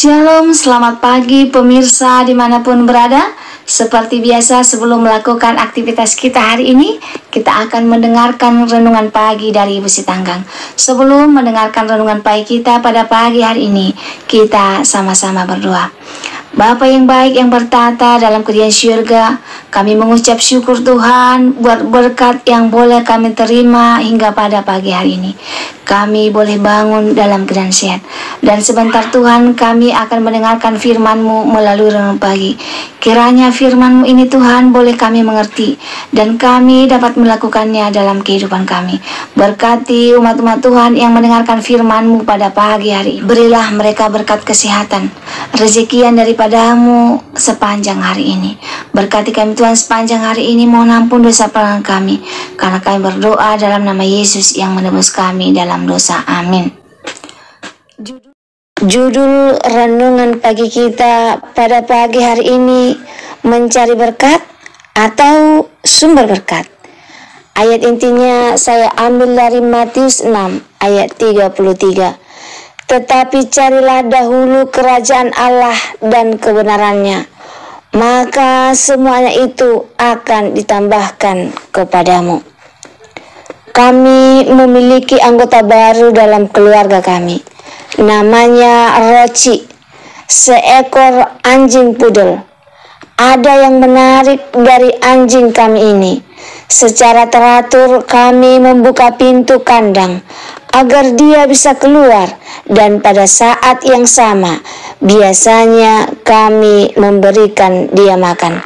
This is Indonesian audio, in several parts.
Shalom, selamat pagi pemirsa dimanapun berada. Seperti biasa sebelum melakukan aktivitas kita hari ini, kita akan mendengarkan renungan pagi dari Ibu Sitanggang. Sebelum mendengarkan renungan pagi kita pada pagi hari ini, kita sama-sama berdoa. Bapa yang baik yang bertata dalam kerajaan syurga, kami mengucap syukur Tuhan buat berkat yang boleh kami terima hingga pada pagi hari ini. Kami boleh bangun dalam keadaan sehat. Dan sebentar Tuhan kami akan mendengarkan firman-Mu melalui renungan pagi. Kiranya firman-Mu ini Tuhan boleh kami mengerti dan kami dapat melakukannya dalam kehidupan kami. Berkati umat-umat Tuhan yang mendengarkan firman-Mu pada pagi hari. Berilah mereka berkat kesehatan, rezeki yang daripadamu sepanjang hari ini. Berkati kami Tuhan sepanjang hari ini, mohon ampun dosa pelanggan kami, karena kami berdoa dalam nama Yesus yang menebus kami dalam dosa. Amin. Judul renungan pagi kita pada pagi hari ini, mencari berkat atau sumber berkat. Ayat intinya saya ambil dari Matius 6 ayat 33. Tetapi carilah dahulu kerajaan Allah dan kebenarannya, maka semuanya itu akan ditambahkan kepadamu. Kami memiliki anggota baru dalam keluarga kami. Namanya Roci, seekor anjing pudel. Ada yang menarik dari anjing kami ini. Secara teratur kami membuka pintu kandang agar dia bisa keluar, dan pada saat yang sama biasanya kami memberikan dia makan.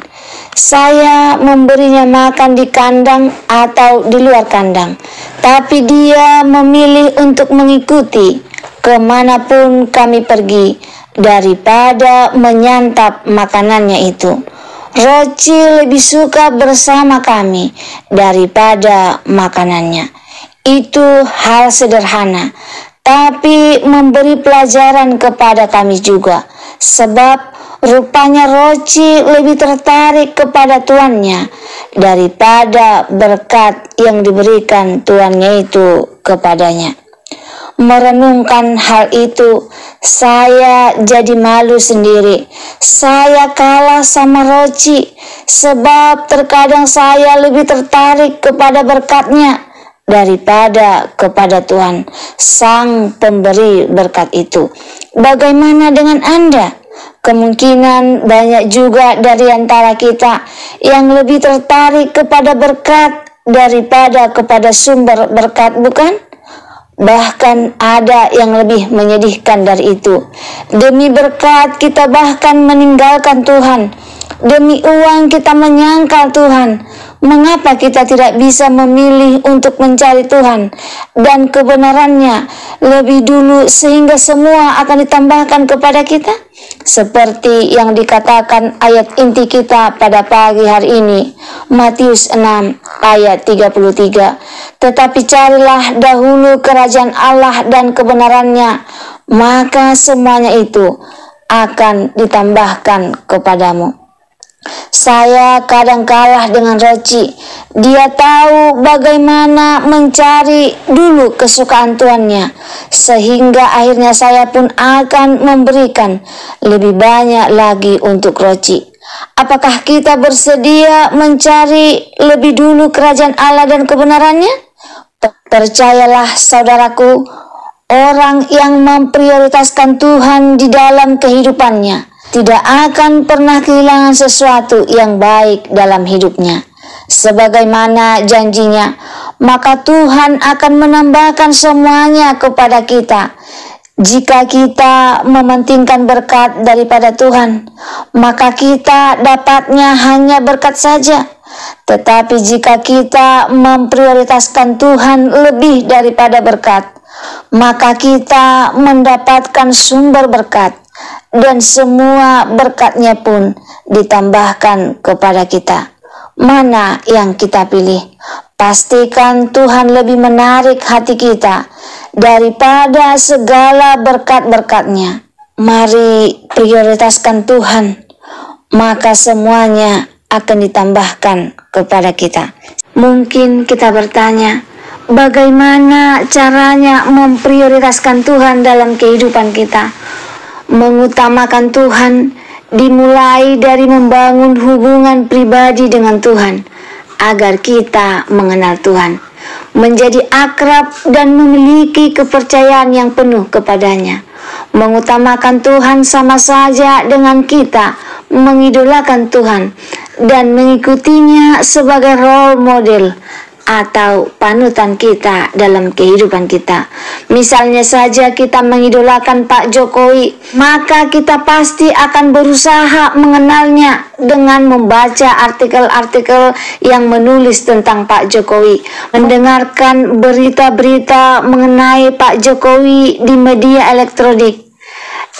Saya memberinya makan di kandang atau di luar kandang, tapi dia memilih untuk mengikuti kemanapun kami pergi daripada menyantap makanannya itu. Roci lebih suka bersama kami daripada makanannya. Itu hal sederhana, tapi memberi pelajaran kepada kami juga. Sebab rupanya Roci lebih tertarik kepada tuannya daripada berkat yang diberikan tuannya itu kepadanya. Merenungkan hal itu, saya jadi malu sendiri. Saya kalah sama Roci, sebab terkadang saya lebih tertarik kepada berkatnya daripada kepada Tuhan, Sang Pemberi berkat itu. Bagaimana dengan Anda? Kemungkinan banyak juga dari antara kita yang lebih tertarik kepada berkat daripada kepada sumber berkat, bukan? Bahkan ada yang lebih menyedihkan dari itu. Demi berkat kita bahkan meninggalkan Tuhan. Demi uang kita menyangkal Tuhan. Mengapa kita tidak bisa memilih untuk mencari Tuhan dan kebenarannya lebih dulu sehingga semua akan ditambahkan kepada kita? Seperti yang dikatakan ayat inti kita pada pagi hari ini, Matius 6 ayat 33. Tetapi carilah dahulu kerajaan Allah dan kebenarannya, maka semuanya itu akan ditambahkan kepadamu. Saya kadang kalah dengan Roci. Dia tahu bagaimana mencari dulu kesukaan tuannya, sehingga akhirnya saya pun akan memberikan lebih banyak lagi untuk Roci. Apakah kita bersedia mencari lebih dulu kerajaan Allah dan kebenarannya? Percayalah saudaraku, orang yang memprioritaskan Tuhan di dalam kehidupannya tidak akan pernah kehilangan sesuatu yang baik dalam hidupnya. Sebagaimana janjinya, maka Tuhan akan menambahkan semuanya kepada kita. Jika kita mementingkan berkat daripada Tuhan, maka kita dapatnya hanya berkat saja. Tetapi jika kita memprioritaskan Tuhan lebih daripada berkat, maka kita mendapatkan sumber berkat, dan semua berkatnya pun ditambahkan kepada kita. Mana yang kita pilih? Pastikan Tuhan lebih menarik hati kita daripada segala berkat-berkatnya. Mari prioritaskan Tuhan, maka semuanya akan ditambahkan kepada kita. Mungkin kita bertanya, bagaimana caranya memprioritaskan Tuhan dalam kehidupan kita? Mengutamakan Tuhan dimulai dari membangun hubungan pribadi dengan Tuhan, agar kita mengenal Tuhan, menjadi akrab dan memiliki kepercayaan yang penuh kepadanya. Mengutamakan Tuhan sama saja dengan kita mengidolakan Tuhan dan mengikutinya sebagai role model atau panutan kita dalam kehidupan kita. Misalnya saja kita mengidolakan Pak Jokowi, maka kita pasti akan berusaha mengenalnya dengan membaca artikel-artikel yang menulis tentang Pak Jokowi, mendengarkan berita-berita mengenai Pak Jokowi di media elektronik,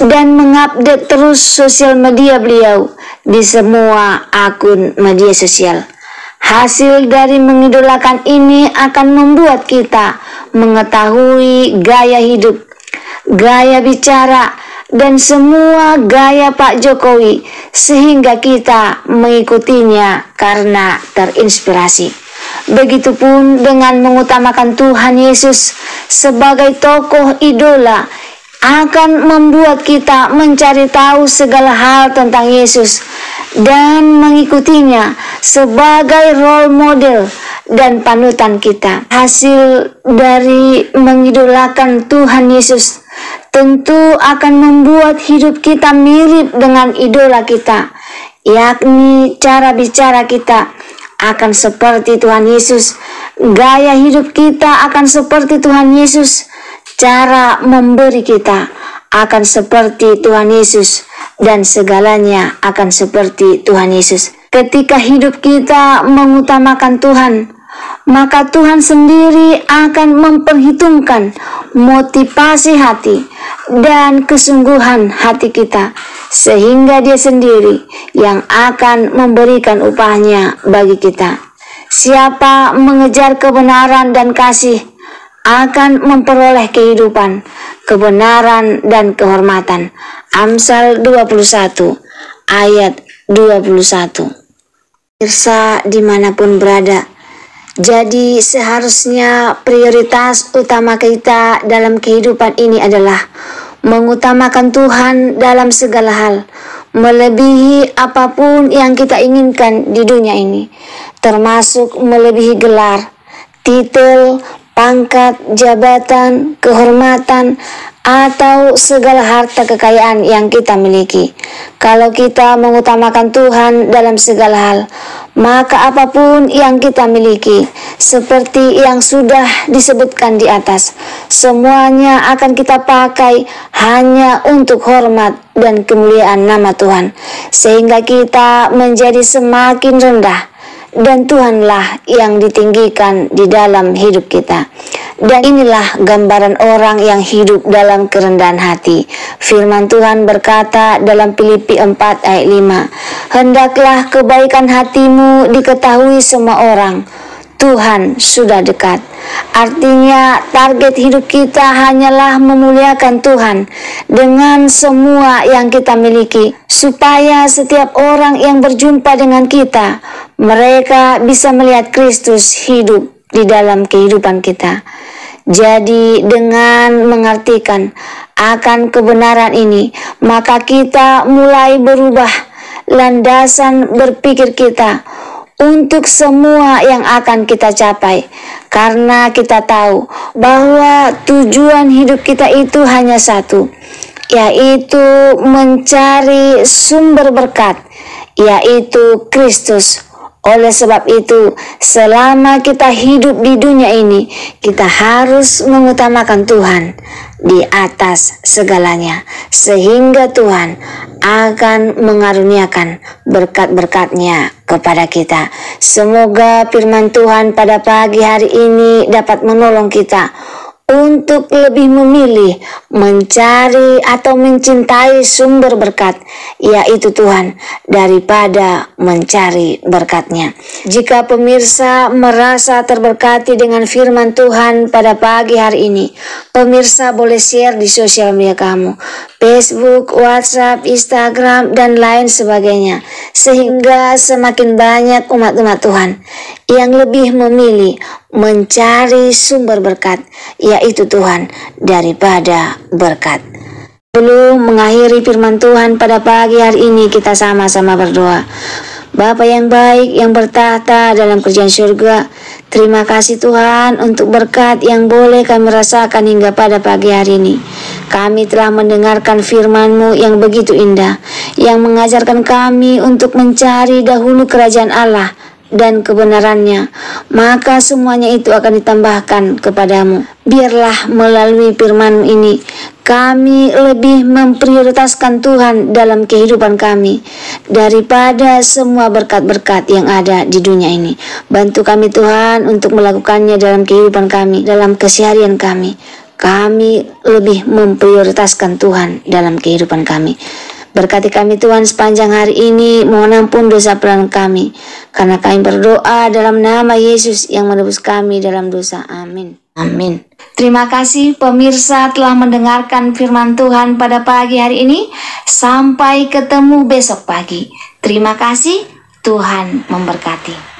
dan mengupdate terus sosial media beliau di semua akun media sosial. Hasil dari mengidolakan ini akan membuat kita mengetahui gaya hidup, gaya bicara, dan semua gaya Pak Jokowi, sehingga kita mengikutinya karena terinspirasi. Begitupun dengan mengutamakan Tuhan Yesus sebagai tokoh idola, akan membuat kita mencari tahu segala hal tentang Yesus dan mengikutinya sebagai role model dan panutan kita. Hasil dari mengidolakan Tuhan Yesus tentu akan membuat hidup kita mirip dengan idola kita, yakni cara bicara kita akan seperti Tuhan Yesus, gaya hidup kita akan seperti Tuhan Yesus, cara memberi kita akan seperti Tuhan Yesus, dan segalanya akan seperti Tuhan Yesus. Ketika hidup kita mengutamakan Tuhan, maka Tuhan sendiri akan memperhitungkan motivasi hati dan kesungguhan hati kita, sehingga Dia sendiri yang akan memberikan upahnya bagi kita. Siapa mengejar kebenaran dan kasih akan memperoleh kehidupan, kebenaran, dan kehormatan. Amsal 21 ayat 21. Pemirsa dimanapun berada, jadi seharusnya prioritas utama kita dalam kehidupan ini adalah mengutamakan Tuhan dalam segala hal, melebihi apapun yang kita inginkan di dunia ini, termasuk melebihi gelar, titel, pangkat, jabatan, kehormatan, atau segala harta kekayaan yang kita miliki. Kalau kita mengutamakan Tuhan dalam segala hal, maka apapun yang kita miliki, seperti yang sudah disebutkan di atas, semuanya akan kita pakai hanya untuk hormat dan kemuliaan nama Tuhan, sehingga kita menjadi semakin rendah, dan Tuhanlah yang ditinggikan di dalam hidup kita. Dan inilah gambaran orang yang hidup dalam kerendahan hati. Firman Tuhan berkata dalam Filipi 4 ayat 5, "Hendaklah kebaikan hatimu diketahui semua orang, Tuhan sudah dekat." Artinya target hidup kita hanyalah memuliakan Tuhan dengan semua yang kita miliki, supaya setiap orang yang berjumpa dengan kita, mereka bisa melihat Kristus hidup di dalam kehidupan kita. Jadi dengan mengartikan akan kebenaran ini, maka kita mulai berubah landasan berpikir kita untuk semua yang akan kita capai, karena kita tahu bahwa tujuan hidup kita itu hanya satu, yaitu mencari sumber berkat, yaitu Kristus. Oleh sebab itu, selama kita hidup di dunia ini, kita harus mengutamakan Tuhan di atas segalanya, sehingga Tuhan akan mengaruniakan berkat-berkat-Nya kepada kita. Semoga firman Tuhan pada pagi hari ini dapat menolong kita untuk lebih memilih, mencari atau mencintai sumber berkat, yaitu Tuhan, daripada mencari berkat-Nya. Jika pemirsa merasa terberkati dengan firman Tuhan pada pagi hari ini, pemirsa boleh share di sosial media kamu, Facebook, WhatsApp, Instagram, dan lain sebagainya, sehingga semakin banyak umat-umat Tuhan yang lebih memilih mencari sumber berkat, yaitu Tuhan, daripada berkat. Sebelum mengakhiri firman Tuhan pada pagi hari ini, kita sama-sama berdoa. Bapa yang baik yang bertahta dalam kerajaan surga, terima kasih Tuhan untuk berkat yang boleh kami rasakan hingga pada pagi hari ini. Kami telah mendengarkan firman-Mu yang begitu indah, yang mengajarkan kami untuk mencari dahulu kerajaan Allah dan kebenarannya, maka semuanya itu akan ditambahkan kepadamu. Biarlah melalui firman ini kami lebih memprioritaskan Tuhan dalam kehidupan kami daripada semua berkat-berkat yang ada di dunia ini. Bantu kami Tuhan untuk melakukannya dalam kehidupan kami, dalam keseharian kami. Kami lebih memprioritaskan Tuhan dalam kehidupan kami. Berkati kami Tuhan sepanjang hari ini, mohon ampun dosa pelanggan kami, karena kami berdoa dalam nama Yesus yang menebus kami dalam dosa. Amin. Amin. Terima kasih pemirsa telah mendengarkan firman Tuhan pada pagi hari ini. Sampai ketemu besok pagi. Terima kasih, Tuhan memberkati.